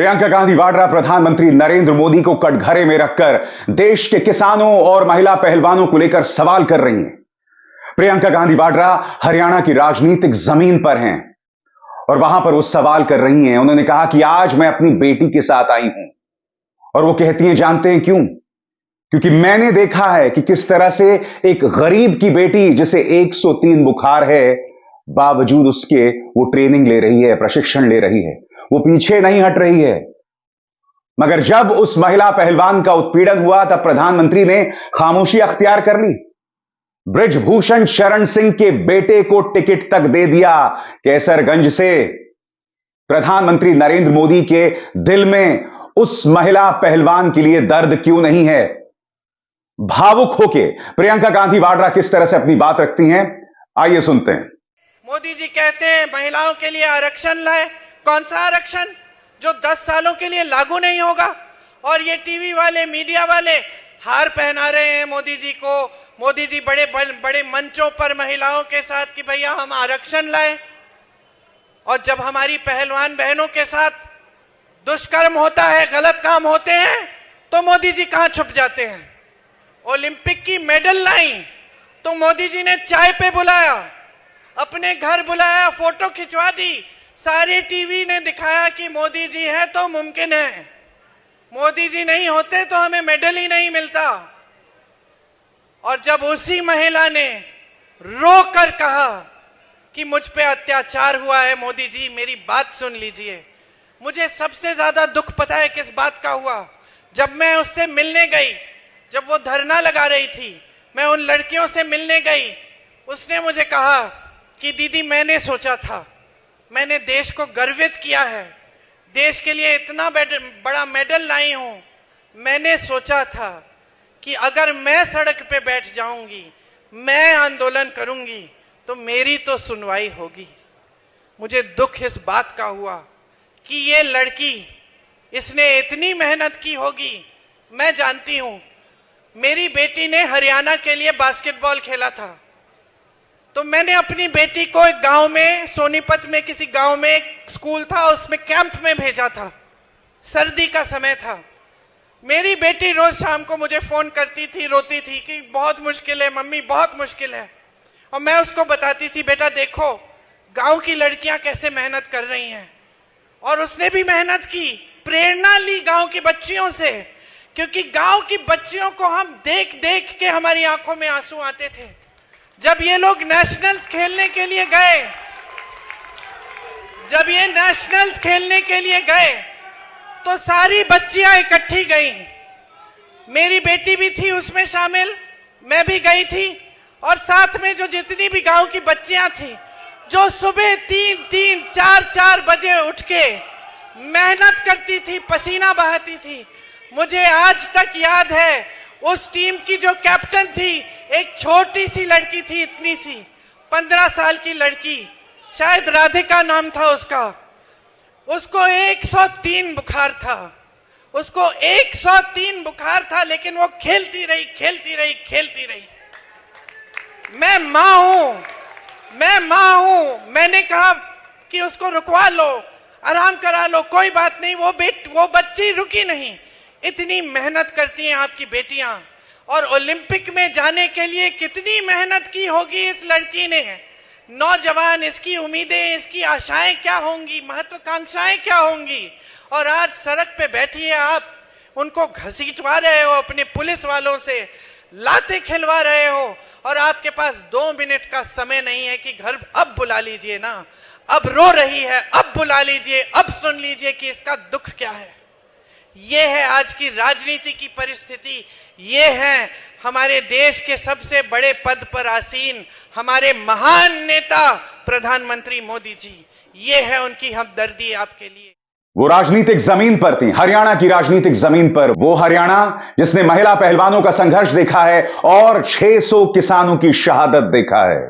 प्रियंका गांधी वाड्रा प्रधानमंत्री नरेंद्र मोदी को कटघरे में रखकर देश के किसानों और महिला पहलवानों को लेकर सवाल कर रही हैं। प्रियंका गांधी वाड्रा हरियाणा की राजनीतिक जमीन पर हैं और वहां पर वो सवाल कर रही हैं। उन्होंने कहा कि आज मैं अपनी बेटी के साथ आई हूं और वो कहती हैं, जानते हैं क्यों? क्योंकि मैंने देखा है कि किस तरह से एक गरीब की बेटी जिसे 103 बुखार है, बावजूद उसके वो ट्रेनिंग ले रही है, प्रशिक्षण ले रही है, वो पीछे नहीं हट रही है। मगर जब उस महिला पहलवान का उत्पीड़न हुआ तब प्रधानमंत्री ने खामोशी अख्तियार कर ली। बृजभूषण शरण सिंह के बेटे को टिकट तक दे दिया कैसरगंज से। प्रधानमंत्री नरेंद्र मोदी के दिल में उस महिला पहलवान के लिए दर्द क्यों नहीं है? भावुक होके प्रियंका गांधी वाड्रा किस तरह से अपनी बात रखती हैं, आइए सुनते हैं। मोदी जी कहते हैं महिलाओं के लिए आरक्षण लाए। कौन सा आरक्षण जो 10 सालों के लिए लागू नहीं होगा? और ये टीवी वाले, मीडिया वाले हार पहना रहे हैं मोदी जी को। मोदी जी बड़े बड़े मंचों पर महिलाओं के साथ कि भैया हम आरक्षण लाए, और जब हमारी पहलवान बहनों के साथ दुष्कर्म होता है, गलत काम होते हैं, तो मोदी जी कहां छुप जाते हैं? ओलंपिक की मेडल लाई तो मोदी जी ने चाय पे बुलाया, अपने घर बुलाया, फोटो खिंचवा दी, सारे टीवी ने दिखाया कि मोदी जी है तो मुमकिन है। मोदी जी नहीं होते तो हमें मेडल ही नहीं मिलता। और जब उसी महिला ने रो कर कहा कि मुझ पे अत्याचार हुआ है, मोदी जी मेरी बात सुन लीजिए। मुझे सबसे ज्यादा दुख पता है किस बात का हुआ? जब मैं उससे मिलने गई, जब वो धरना लगा रही थी, मैं उन लड़कियों से मिलने गई, उसने मुझे कहा कि दीदी मैंने सोचा था, मैंने देश को गर्वित किया है, देश के लिए इतना बड़ा मेडल लाई हूं, मैंने सोचा था कि अगर मैं सड़क पे बैठ जाऊंगी, मैं आंदोलन करूंगी, तो मेरी तो सुनवाई होगी। मुझे दुख इस बात का हुआ कि ये लड़की, इसने इतनी मेहनत की होगी। मैं जानती हूं, मेरी बेटी ने हरियाणा के लिए बास्केटबॉल खेला था, तो मैंने अपनी बेटी को एक गांव में, सोनीपत में किसी गांव में एक स्कूल था, उसमें कैंप में भेजा था। सर्दी का समय था। मेरी बेटी रोज शाम को मुझे फोन करती थी, रोती थी कि बहुत मुश्किल है मम्मी, बहुत मुश्किल है। और मैं उसको बताती थी, बेटा देखो गांव की लड़कियां कैसे मेहनत कर रही हैं। और उसने भी मेहनत की, प्रेरणा ली गांव की बच्चियों से, क्योंकि गांव की बच्चियों को हम देख देख के हमारी आंखों में आंसू आते थे। जब ये लोग नेशनल्स खेलने के लिए गए, जब ये नेशनल्स खेलने के लिए गए, तो सारी बच्चियां इकट्ठी गईं। मेरी बेटी भी थी उसमें शामिल, मैं भी गई थी, और साथ में जो जितनी भी गांव की बच्चियां थी, जो सुबह 3-3, 4-4 बजे उठ के मेहनत करती थी, पसीना बहाती थी। मुझे आज तक याद है उस टीम की जो कैप्टन थी, एक छोटी सी लड़की थी, इतनी सी 15 साल की लड़की, शायद राधिका नाम था उसका। उसको 103 बुखार था, उसको 103 बुखार था, लेकिन वो खेलती रही, खेलती रही, खेलती रही। मैं मां हूं, मैं मां हूं। मैंने कहा कि उसको रुकवा लो, आराम करा लो, कोई बात नहीं। वो बच्ची रुकी नहीं। इतनी मेहनत करती हैं आपकी बेटियां, और ओलंपिक में जाने के लिए कितनी मेहनत की होगी इस लड़की ने। नौजवान, इसकी उम्मीदें, इसकी आशाएं क्या होंगी, महत्वाकांक्षाएं क्या होंगी। और आज सड़क पे बैठी है, आप उनको घसीटवा रहे हो, अपने पुलिस वालों से लाते खिलवा रहे हो, और आपके पास 2 मिनट का समय नहीं है कि घर अब बुला लीजिए ना, अब रो रही है, अब बुला लीजिए, अब सुन लीजिए कि इसका दुख क्या है। ये है आज की राजनीति की परिस्थिति। ये है हमारे देश के सबसे बड़े पद पर आसीन हमारे महान नेता प्रधानमंत्री मोदी जी। ये है उनकी हमदर्दी आपके लिए। वो राजनीतिक जमीन पर थी, हरियाणा की राजनीतिक जमीन पर। वो हरियाणा जिसने महिला पहलवानों का संघर्ष देखा है और 600 किसानों की शहादत देखा है।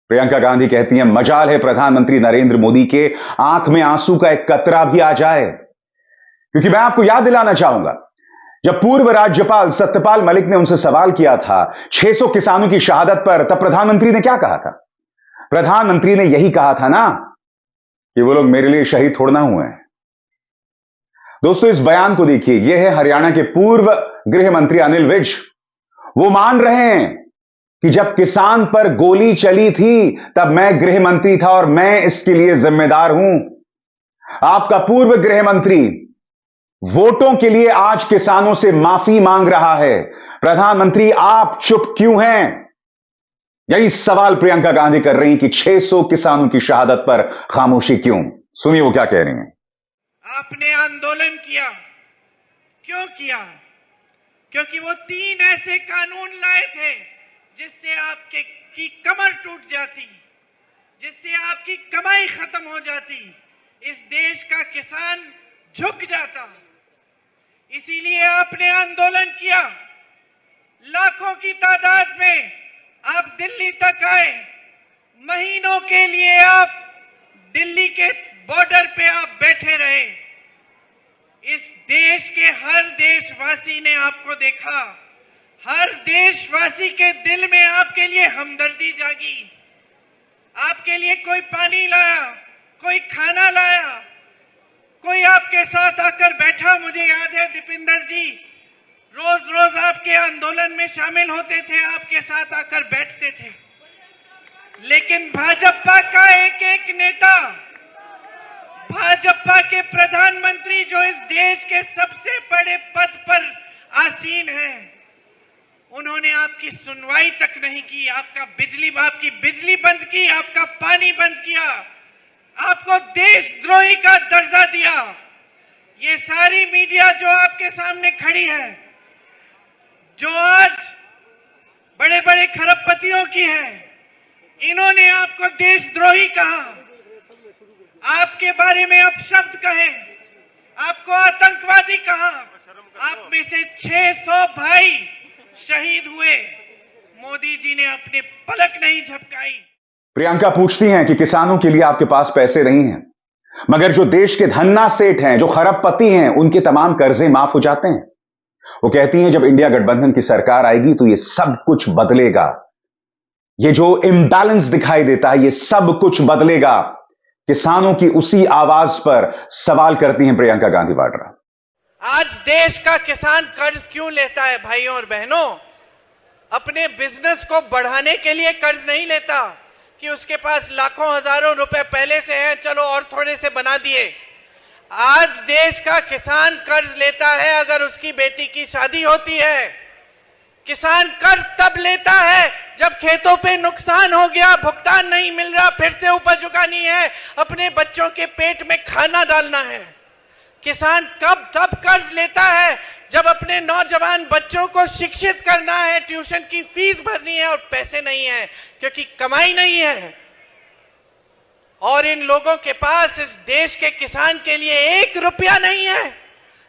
प्रियंका गांधी कहती हैं, मजाल है प्रधानमंत्री नरेंद्र मोदी के आंख में आंसू का एक कतरा भी आ जाए। क्योंकि मैं आपको याद दिलाना चाहूंगा, जब पूर्व राज्यपाल सत्यपाल मलिक ने उनसे सवाल किया था 600 किसानों की शहादत पर, तब प्रधानमंत्री ने क्या कहा था? प्रधानमंत्री ने यही कहा था ना कि वो लोग मेरे लिए शहीद थोड़ा ना हुए हैं, दोस्तों, इस बयान को देखिए। यह है हरियाणा के पूर्व गृह मंत्री अनिल विज। वो मान रहे हैं कि जब किसान पर गोली चली थी तब मैं गृह मंत्री था और मैं इसके लिए जिम्मेदार हूं। आपका पूर्व गृह मंत्री वोटों के लिए आज किसानों से माफी मांग रहा है। प्रधानमंत्री, आप चुप क्यों हैं? यही सवाल प्रियंका गांधी कर रही कि 600 किसानों की शहादत पर खामोशी क्यों? सुनिए वो क्या कह रही हैं। आपने आंदोलन किया, क्यों किया? क्योंकि वो 3 ऐसे कानून लाए थे जिससे आपके की कमर टूट जाती, जिससे आपकी कमाई खत्म हो जाती, इस देश का किसान झुक जाता। इसीलिए आपने आंदोलन किया। लाखों की तादाद में आप दिल्ली तक आए। महीनों के लिए आप दिल्ली के बॉर्डर पे आप बैठे रहे। इस देश के हर देशवासी ने आपको देखा। हर देशवासी के दिल में आपके लिए हमदर्दी जागी। आपके लिए कोई पानी लाया, कोई खाना लाया, कोई आपके साथ आकर बैठा। मुझे याद है दीपिंदर जी रोज रोज आपके आंदोलन में शामिल होते थे, आपके साथ आकर बैठते थे। लेकिन भाजपा का एक एक नेता, भाजपा के प्रधानमंत्री जो इस देश के सबसे बड़े पद पर आसीन हैं, उन्होंने आपकी सुनवाई तक नहीं की। आपकी बिजली बंद की, आपका पानी बंद किया, आपको देशद्रोही का दर्जा दिया। ये सारी मीडिया जो आपके सामने खड़ी है, जो आज बड़े बड़े खरबपतियों की है, इन्होंने आपको देशद्रोही कहा, आपके बारे में अपशब्द कहे, आपको आतंकवादी कहा। आप में से 600 भाई शहीद हुए। मोदी जी ने अपने पलक नहीं झपकाई। प्रियंका पूछती हैं कि किसानों के लिए आपके पास पैसे नहीं हैं, मगर जो देश के धन्ना सेठ हैं, जो खरबपति हैं, उनके तमाम कर्जे माफ हो जाते हैं। वो कहती हैं जब इंडिया गठबंधन की सरकार आएगी तो ये सब कुछ बदलेगा। ये जो इम्बैलेंस दिखाई देता है, ये सब कुछ बदलेगा। किसानों की उसी आवाज पर सवाल करती हैं प्रियंका गांधी वाड्रा। आज देश का किसान कर्ज क्यों लेता है भाइयों और बहनों? अपने बिजनेस को बढ़ाने के लिए कर्ज नहीं लेता कि उसके पास लाखों हजारों रुपए पहले से हैं, चलो और थोड़े से बना दिए। आज देश का किसान कर्ज लेता है अगर उसकी बेटी की शादी होती है। किसान कर्ज तब लेता है जब खेतों पे नुकसान हो गया, भुगतान नहीं मिल रहा, फिर से उपज उगानी है, अपने बच्चों के पेट में खाना डालना है। किसान तब कर्ज लेता है जब अपने नौजवान बच्चों को शिक्षित करना है, ट्यूशन की फीस भरनी है और पैसे नहीं है क्योंकि कमाई नहीं है। और इन लोगों के पास, इस देश के किसान के लिए 1 रुपया नहीं है।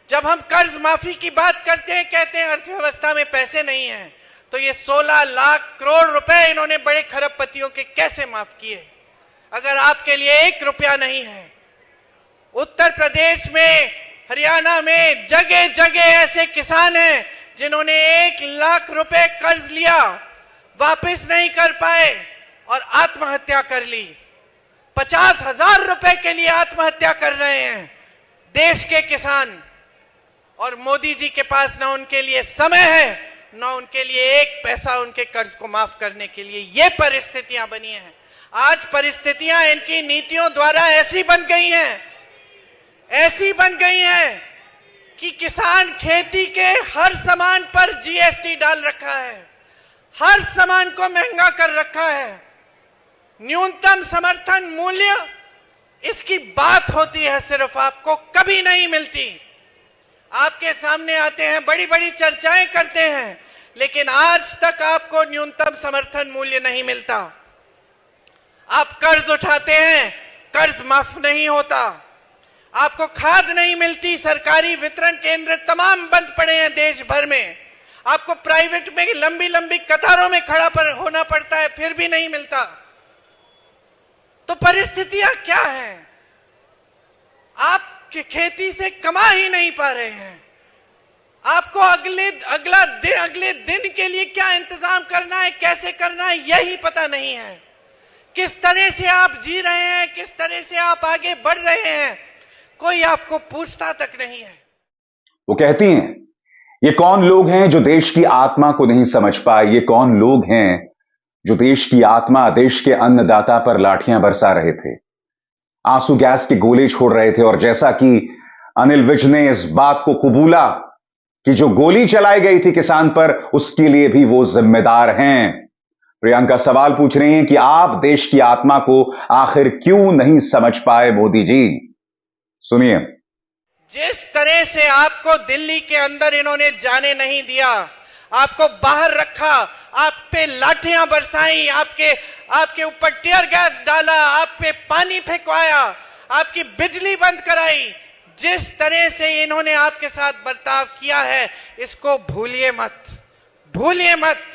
जब हम कर्ज माफी की बात करते हैं, कहते हैं अर्थव्यवस्था में पैसे नहीं है, तो ये 16 लाख करोड़ रुपए इन्होंने बड़े खरबपतियों के कैसे माफ किए? अगर आपके लिए 1 रुपया नहीं है। उत्तर प्रदेश में, हरियाणा में जगह जगह ऐसे किसान हैं जिन्होंने 1 लाख रुपए कर्ज लिया, वापस नहीं कर पाए और आत्महत्या कर ली। 50,000 रुपए के लिए आत्महत्या कर रहे हैं देश के किसान। और मोदी जी के पास ना उनके लिए समय है, ना उनके लिए 1 पैसा उनके कर्ज को माफ करने के लिए। ये परिस्थितियां बनी हैं। आज परिस्थितियां इनकी नीतियों द्वारा ऐसी बन गई हैं कि किसान खेती के हर सामान पर जीएसटी डाल रखा है, हर सामान को महंगा कर रखा है। न्यूनतम समर्थन मूल्य, इसकी बात होती है सिर्फ, आपको कभी नहीं मिलती। आपके सामने आते हैं, बड़ी बड़ी चर्चाएं करते हैं, लेकिन आज तक आपको न्यूनतम समर्थन मूल्य नहीं मिलता। आप कर्ज उठाते हैं, कर्ज माफ नहीं होता। आपको खाद नहीं मिलती, सरकारी वितरण केंद्र तमाम बंद पड़े हैं देश भर में। आपको प्राइवेट में लंबी लंबी कतारों में खड़ा होना पड़ता है, फिर भी नहीं मिलता। तो परिस्थितियां क्या हैं? आप खेती से कमा ही नहीं पा रहे हैं। आपको अगले दिन के लिए क्या इंतजाम करना है, कैसे करना है, यही पता नहीं है। किस तरह से आप जी रहे हैं, किस तरह से आप आगे बढ़ रहे हैं, कोई आपको पूछता तक नहीं है। वो कहती हैं, ये कौन लोग हैं जो देश की आत्मा को नहीं समझ पाए? ये कौन लोग हैं जो देश की आत्मा, देश के अन्नदाता पर लाठियां बरसा रहे थे, आंसू गैस के गोले छोड़ रहे थे? और जैसा कि अनिल विज ने इस बात को कबूला कि जो गोली चलाई गई थी किसान पर, उसके लिए भी वो जिम्मेदार हैं। प्रियंका सवाल पूछ रही हैं कि आप देश की आत्मा को आखिर क्यों नहीं समझ पाए मोदी जी? सुनिए। जिस तरह से आपको दिल्ली के अंदर इन्होंने जाने नहीं दिया, आपको बाहर रखा, आप पे लाठियां बरसाई, आपके ऊपर टीयर गैस डाला, आप पे पानी फेंकवाया, आपकी बिजली बंद कराई, जिस तरह से इन्होंने आपके साथ बर्ताव किया है, इसको भूलिए मत, भूलिए मत।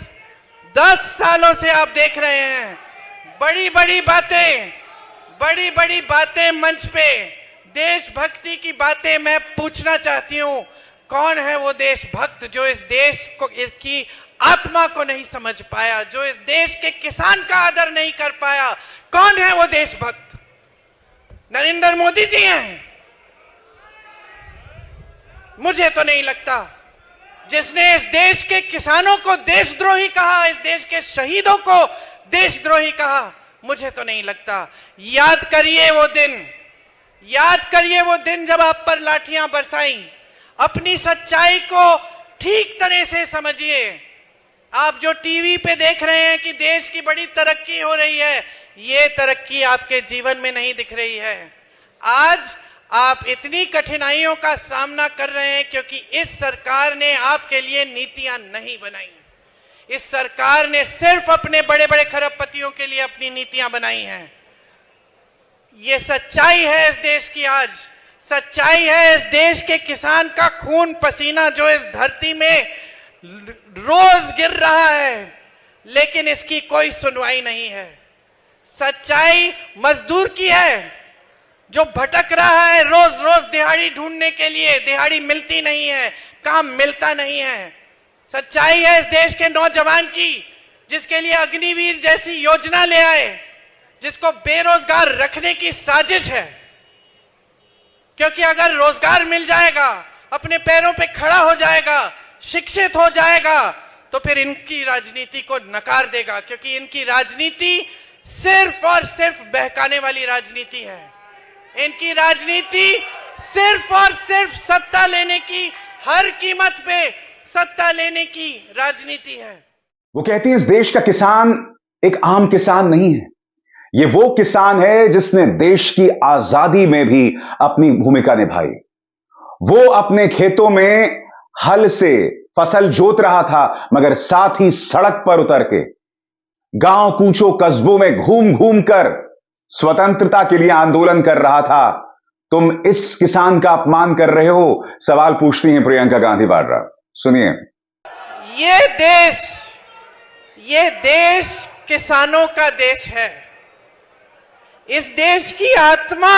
10 सालों से आप देख रहे हैं बड़ी बड़ी बातें मंच पे, देशभक्ति की बातें। मैं पूछना चाहती हूं, कौन है वो देशभक्त जो इस देश को, इसकी आत्मा को नहीं समझ पाया, जो इस देश के किसान का आदर नहीं कर पाया? कौन है वो देशभक्त? नरेंद्र मोदी जी हैं? मुझे तो नहीं लगता। जिसने इस देश के किसानों को देशद्रोही कहा, इस देश के शहीदों को देशद्रोही कहा, मुझे तो नहीं लगता। याद करिए वो दिन, याद करिए वो दिन जब आप पर लाठियां बरसाई। अपनी सच्चाई को ठीक तरह से समझिए। आप जो टीवी पे देख रहे हैं कि देश की बड़ी तरक्की हो रही है, ये तरक्की आपके जीवन में नहीं दिख रही है। आज आप इतनी कठिनाइयों का सामना कर रहे हैं क्योंकि इस सरकार ने आपके लिए नीतियां नहीं बनाई। इस सरकार ने सिर्फ अपने बड़े बड़े खरबपतियों के लिए अपनी नीतियां बनाई हैं। ये सच्चाई है इस देश की। आज सच्चाई है इस देश के किसान का खून पसीना जो इस धरती में रोज गिर रहा है, लेकिन इसकी कोई सुनवाई नहीं है। सच्चाई मजदूर की है जो भटक रहा है रोज रोज दिहाड़ी ढूंढने के लिए, दिहाड़ी मिलती नहीं है, काम मिलता नहीं है। सच्चाई है इस देश के नौजवान की जिसके लिए अग्निवीर जैसी योजना ले आए, जिसको बेरोजगार रखने की साजिश है। क्योंकि अगर रोजगार मिल जाएगा, अपने पैरों पे खड़ा हो जाएगा, शिक्षित हो जाएगा, तो फिर इनकी राजनीति को नकार देगा, क्योंकि इनकी राजनीति सिर्फ और सिर्फ बहकाने वाली राजनीति है। इनकी राजनीति सिर्फ और सिर्फ सत्ता लेने की, हर कीमत पे सत्ता लेने की राजनीति है। वो कहती है इस देश का किसान एक आम किसान नहीं है। ये वो किसान है जिसने देश की आजादी में भी अपनी भूमिका निभाई। वो अपने खेतों में हल से फसल जोत रहा था, मगर साथ ही सड़क पर उतर के गांव कूचों कस्बों में घूम घूम कर स्वतंत्रता के लिए आंदोलन कर रहा था। तुम इस किसान का अपमान कर रहे हो, सवाल पूछती हैं प्रियंका गांधी वाड्रा। सुनिए। ये देश किसानों का देश है। इस देश की आत्मा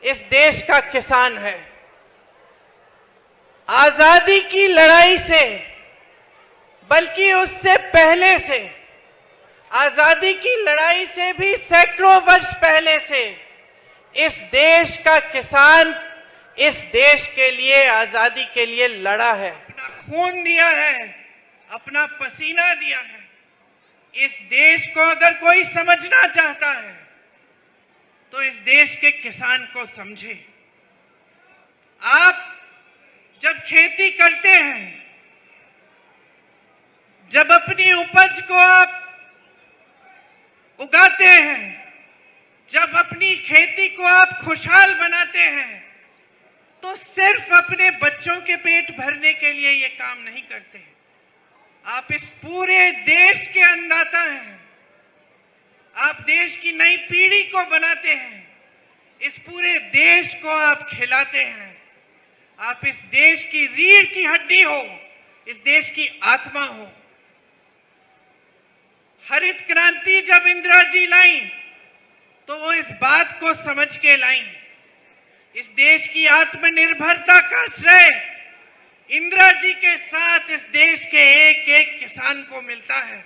इस देश का किसान है। आजादी की लड़ाई से, बल्कि उससे पहले से, आजादी की लड़ाई से भी सैकड़ों वर्ष पहले से इस देश का किसान इस देश के लिए, आजादी के लिए लड़ा है, अपना खून दिया है, अपना पसीना दिया है। इस देश को अगर कोई समझना चाहता है तो इस देश के किसान को समझे। आप जब खेती करते हैं, जब अपनी उपज को आप उगाते हैं, जब अपनी खेती को आप खुशहाल बनाते हैं, तो सिर्फ अपने बच्चों के पेट भरने के लिए ये काम नहीं करते। आप इस पूरे देश के अन्नदाता हैं। आप देश की नई पीढ़ी को बनाते हैं। इस पूरे देश को आप खिलाते हैं। आप इस देश की रीढ़ की हड्डी हो, इस देश की आत्मा हो। हरित क्रांति जब इंदिरा जी लाई तो वो इस बात को समझ के लाई। इस देश की आत्मनिर्भरता का श्रेय इंदिरा जी के साथ इस देश के एक एक किसान को मिलता है,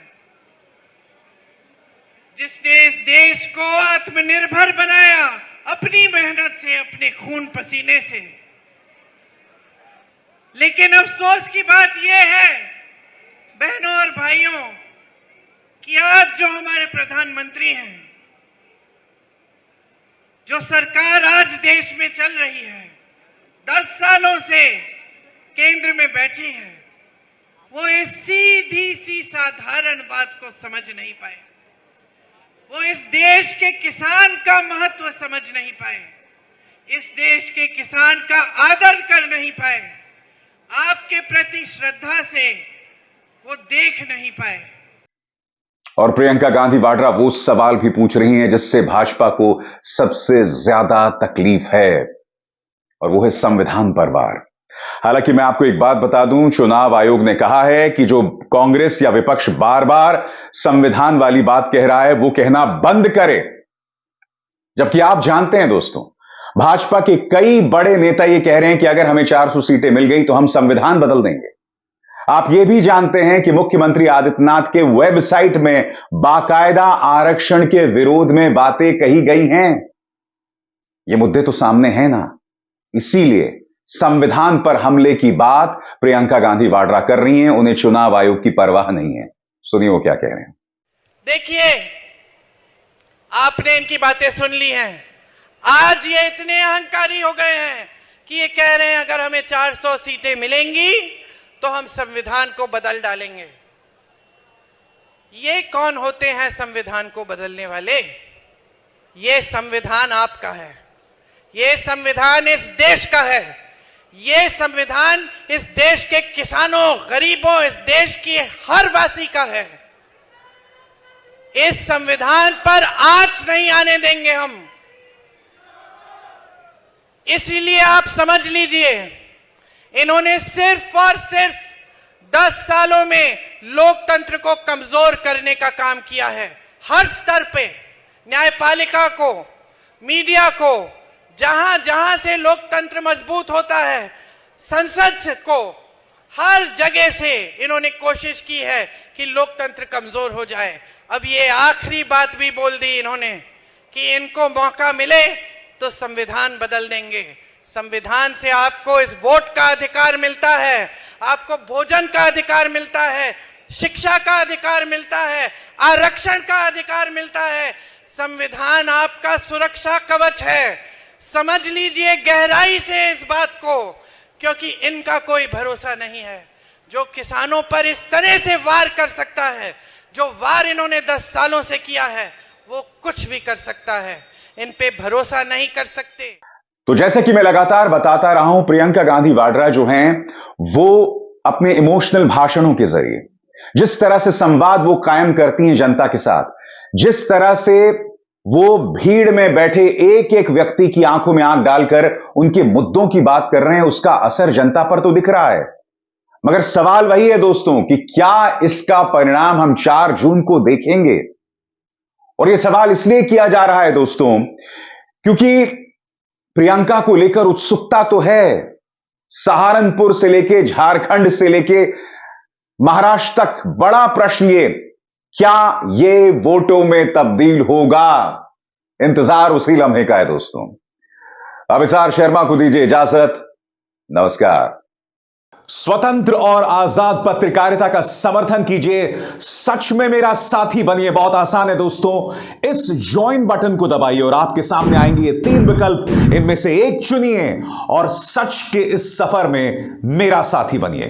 जिसने इस देश को आत्मनिर्भर बनाया अपनी मेहनत से, अपने खून पसीने से। लेकिन अफसोस की बात यह है बहनों और भाइयों कि आज जो हमारे प्रधानमंत्री हैं, जो सरकार आज देश में चल रही है, 10 सालों से केंद्र में बैठी है, वो इस सीधी सी साधारण बात को समझ नहीं पाए। वो इस देश के किसान का महत्व समझ नहीं पाए, इस देश के किसान का आदर कर नहीं पाए, आपके प्रति श्रद्धा से वो देख नहीं पाए। और प्रियंका गांधी वाड्रा वो सवाल भी पूछ रही हैं जिससे भाजपा को सबसे ज्यादा तकलीफ है, और वो है संविधान पर वार। हालांकि मैं आपको एक बात बता दूं, चुनाव आयोग ने कहा है कि जो कांग्रेस या विपक्ष बार बार संविधान वाली बात कह रहा है वो कहना बंद करे। जबकि आप जानते हैं दोस्तों, भाजपा के कई बड़े नेता ये कह रहे हैं कि अगर हमें 400 सीटें मिल गई तो हम संविधान बदल देंगे। आप ये भी जानते हैं कि मुख्यमंत्री आदित्यनाथ के वेबसाइट में बाकायदा आरक्षण के विरोध में बातें कही गई हैं। ये मुद्दे तो सामने हैं ना, इसीलिए संविधान पर हमले की बात प्रियंका गांधी वाड्रा कर रही हैं। उन्हें चुनाव आयोग की परवाह नहीं है। सुनिए वो क्या कह रहे हैं। देखिए, आपने इनकी बातें सुन ली हैं। आज ये इतने अहंकारी हो गए हैं कि ये कह रहे हैं अगर हमें 400 सीटें मिलेंगी तो हम संविधान को बदल डालेंगे। ये कौन होते हैं संविधान को बदलने वाले? ये संविधान आपका है, ये संविधान इस देश का है, ये संविधान इस देश के किसानों, गरीबों, इस देश की हर वासी का है। इस संविधान पर आंच नहीं आने देंगे हम। इसीलिए आप समझ लीजिए, इन्होंने सिर्फ और सिर्फ 10 सालों में लोकतंत्र को कमजोर करने का काम किया है। हर स्तर पे न्यायपालिका को, मीडिया को, जहां जहां से लोकतंत्र मजबूत होता है, संसद को, हर जगह से इन्होंने कोशिश की है कि लोकतंत्र कमजोर हो जाए। अब ये आखिरी बात भी बोल दी इन्होंने कि इनको मौका मिले तो संविधान बदल देंगे। संविधान से आपको इस वोट का अधिकार मिलता है, आपको भोजन का अधिकार मिलता है, शिक्षा का अधिकार मिलता है, आरक्षण का अधिकार मिलता है। संविधान आपका सुरक्षा कवच है। समझ लीजिए गहराई से इस बात को, क्योंकि इनका कोई भरोसा नहीं है। जो किसानों पर इस तरह से वार कर सकता है, जो वार इन्होंने 10 सालों से किया है, वो कुछ भी कर सकता है। इन पे भरोसा नहीं कर सकते। तो जैसे कि मैं लगातार बताता रहा हूं, प्रियंका गांधी वाड्रा जो हैं वो अपने इमोशनल भाषणों के जरिए जिस तरह से संवाद वो कायम करती हैं जनता के साथ, जिस तरह से वो भीड़ में बैठे एक एक व्यक्ति की आंखों में आंख डालकर उनके मुद्दों की बात कर रहे हैं, उसका असर जनता पर तो दिख रहा है। मगर सवाल वही है दोस्तों कि क्या इसका परिणाम हम 4 जून को देखेंगे? और यह सवाल इसलिए किया जा रहा है दोस्तों क्योंकि प्रियंका को लेकर उत्सुकता तो है। सहारनपुर से लेके झारखंड से लेके महाराष्ट्र तक बड़ा प्रश्न ये, क्या ये वोटों में तब्दील होगा? इंतजार उसी लम्हे का है दोस्तों। अभिसार शर्मा को दीजिए इजाजत। नमस्कार। स्वतंत्र और आजाद पत्रकारिता का समर्थन कीजिए, सच में मेरा साथी बनिए। बहुत आसान है दोस्तों, इस ज्वाइन बटन को दबाइए और आपके सामने आएंगे ये 3 विकल्प। इनमें से एक चुनिए और सच के इस सफर में मेरा साथी बनिए।